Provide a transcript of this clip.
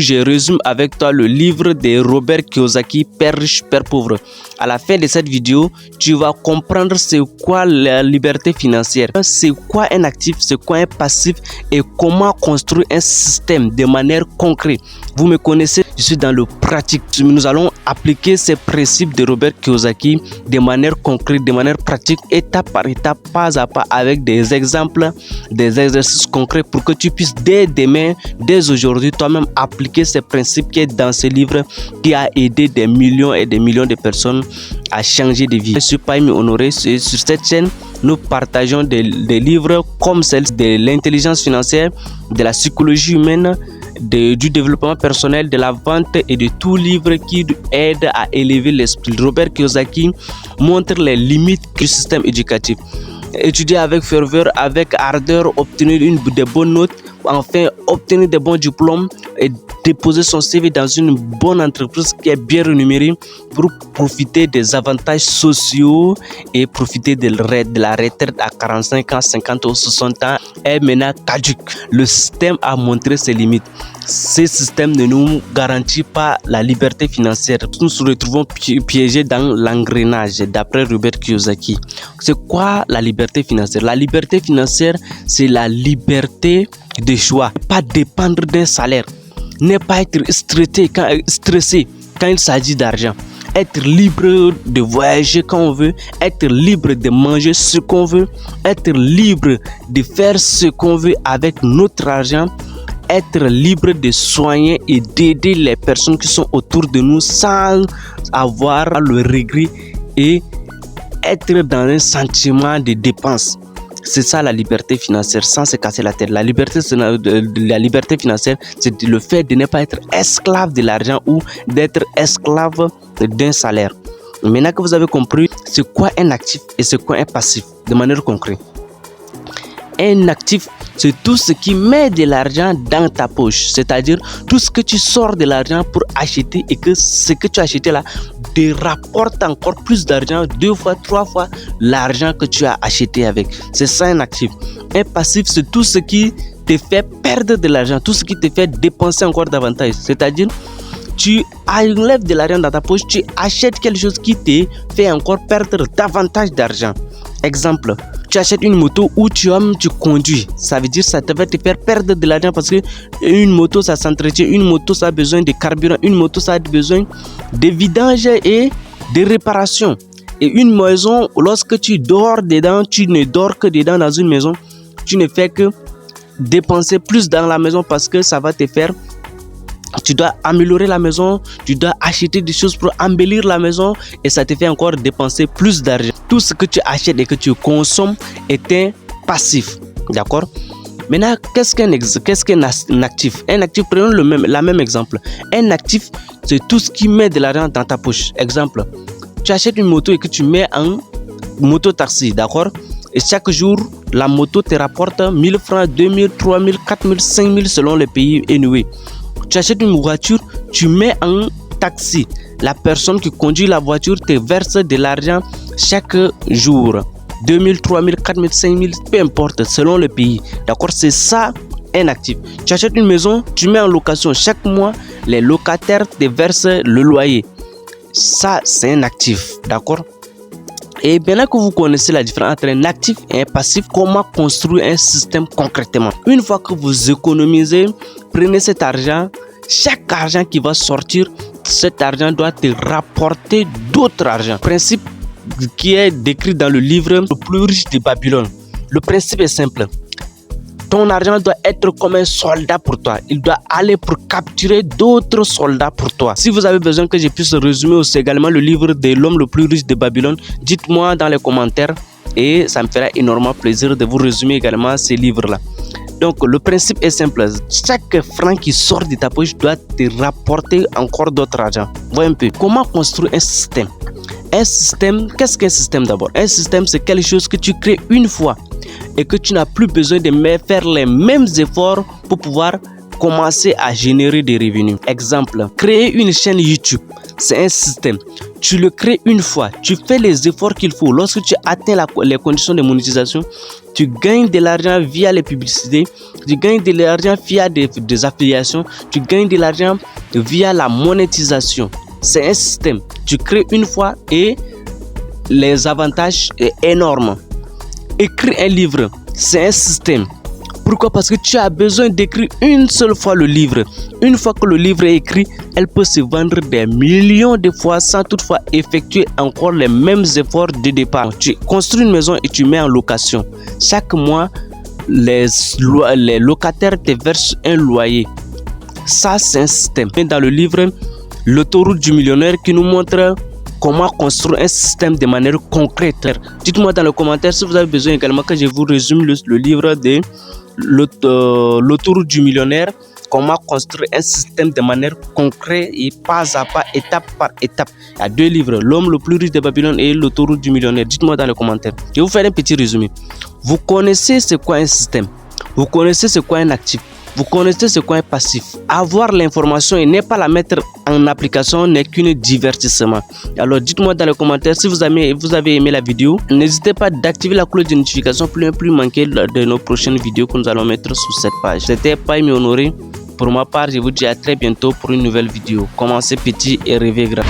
Je résume avec toi le livre de Robert Kiyosaki, Père riche, Père pauvre. À la fin de cette vidéo, tu vas comprendre c'est quoi la liberté financière, c'est quoi un actif, c'est quoi un passif et comment construire un système de manière concrète. Vous me connaissez, je suis dans le pratique. Nous allons appliquer ces principes de Robert Kiyosaki de manière concrète, de manière pratique, étape par étape, pas à pas, avec des exemples, des exercices concrets pour que tu puisses dès demain, dès aujourd'hui, toi-même appliquer ces principes qui est dans ce livre qui a aidé des millions et des millions de personnes à changer de vie. Je suis Paimi Honoré. Sur cette chaîne, nous partageons des livres comme celle de l'intelligence financière, de la psychologie humaine, du développement personnel, de la vente et de tout livre qui aide à élever l'esprit. Robert Kiyosaki montre les limites du système éducatif. Étudier avec ferveur, avec ardeur, obtenir des bonnes notes, enfin obtenir des bons diplômes et déposer son CV dans une bonne entreprise qui est bien rémunérée pour profiter des avantages sociaux et profiter de la retraite à 45 ans, 50 ou 60 ans est maintenant caduque. Le système a montré ses limites. Ce système ne nous garantit pas la liberté financière. Nous nous retrouvons piégés dans l'engrenage d'après Robert Kiyosaki. C'est quoi la liberté financière? La liberté financière, c'est la liberté de choix, pas dépendre d'un salaire, ne pas être stressé quand il s'agit d'argent, être libre de voyager quand on veut, être libre de manger ce qu'on veut, être libre de faire ce qu'on veut avec notre argent, être libre de soigner et d'aider les personnes qui sont autour de nous sans avoir le regret et être dans un sentiment de dépense. C'est ça la liberté financière, sans se casser la tête. La liberté financière, c'est le fait de ne pas être esclave de l'argent ou d'être esclave d'un salaire. Maintenant que vous avez compris, c'est quoi un actif et c'est quoi un passif de manière concrète. Un actif, c'est tout ce qui met de l'argent dans ta poche, c'est-à-dire tout ce que tu sors de l'argent pour acheter et que ce que tu as acheté là te rapporte encore plus d'argent, 2 fois, 3 fois l'argent que tu as acheté avec. C'est ça un actif. Un passif, c'est tout ce qui te fait perdre de l'argent, tout ce qui te fait dépenser encore davantage, c'est-à-dire tu enlèves de l'argent dans ta poche, tu achètes quelque chose qui te fait encore perdre davantage d'argent. Exemple, tu achètes une moto où tu conduis. Ça veut dire que ça va te faire perdre de l'argent parce que une moto, ça s'entretient. Une moto, ça a besoin de carburant. Une moto, ça a besoin de vidange et de réparation. Et une maison, lorsque tu dors dedans, tu ne dors que dedans dans une maison. Tu ne fais que dépenser plus dans la maison parce que ça va te faire... Tu dois améliorer la maison, tu dois acheter des choses pour embellir la maison et ça te fait encore dépenser plus d'argent. Tout ce que tu achètes et que tu consommes est un passif. D'accord? Maintenant, qu'est-ce qu'un actif? Un actif, prenons la même exemple. Un actif, c'est tout ce qui met de l'argent dans ta poche. Exemple, tu achètes une moto et que tu mets en moto-taxi. D'accord? Et chaque jour, la moto te rapporte 1000 francs, 2000, 3000, 4000, 5000 selon le pays anyway. Tu achètes une voiture, tu mets en taxi. La personne qui conduit la voiture te verse de l'argent chaque jour. 2000, 3000, 4000, 5000, peu importe, selon le pays. D'accord? C'est ça un actif. Tu achètes une maison, tu mets en location. Chaque mois, les locataires te versent le loyer. Ça, c'est un actif. D'accord? Et maintenant que vous connaissez la différence entre un actif et un passif, comment construire un système concrètement? Une fois que vous économisez, prenez cet argent. Chaque argent qui va sortir, cet argent doit te rapporter d'autres argent. Principe qui est décrit dans le livre Le plus riche de Babylone. Le principe est simple. Ton argent doit être comme un soldat pour toi. Il doit aller pour capturer d'autres soldats pour toi. Si vous avez besoin que je puisse résumer aussi également le livre de l'homme le plus riche de Babylone, dites-moi dans les commentaires et ça me fera énormément plaisir de vous résumer également ces livres-là. Donc le principe est simple. Chaque franc qui sort de ta poche doit te rapporter encore d'autres argent. Voyez un peu. Comment construire un système? Un système, qu'est-ce qu'un système d'abord? Un système, c'est quelque chose que tu crées une fois et que tu n'as plus besoin de faire les mêmes efforts pour pouvoir commencer à générer des revenus. Exemple, créer une chaîne YouTube, c'est un système. Tu le crées une fois, tu fais les efforts qu'il faut. Lorsque tu atteins les conditions de monétisation, Tu gagnes de l'argent via les publicités, tu gagnes de l'argent via des affiliations, tu gagnes de l'argent via la monétisation. C'est un système. Tu crées une fois et les avantages sont énormes. Écrire un livre, c'est un système. Pourquoi? Parce que tu as besoin d'écrire une seule fois le livre. Une fois que le livre est écrit, elle peut se vendre des millions de fois sans toutefois effectuer encore les mêmes efforts de départ. Tu construis une maison et tu mets en location. Chaque mois, les locataires te versent un loyer. Ça, c'est un système. Dans le livre L'autoroute du millionnaire qui nous montre comment construire un système de manière concrète. Dites-moi dans les commentaires si vous avez besoin également que je vous résume le livre de L'autoroute du millionnaire, comment construire un système de manière concrète et pas à pas, étape par étape. Il y a 2 livres, L'homme le plus riche de Babylone et L'autoroute du millionnaire. Dites-moi dans les commentaires. Je vais vous faire un petit résumé. Vous connaissez c'est quoi un système, vous connaissez c'est quoi un actif, vous connaissez ce quoi un passif. Avoir l'information et ne pas la mettre en application n'est qu'un divertissement. Alors dites-moi dans les commentaires si vous avez aimé la vidéo. N'hésitez pas d'activer la cloche de notification pour ne plus manquer de nos prochaines vidéos que nous allons mettre sur cette page. C'était Paimi Honoré. Pour ma part, je vous dis à très bientôt pour une nouvelle vidéo. Commencez petit et rêvez grand.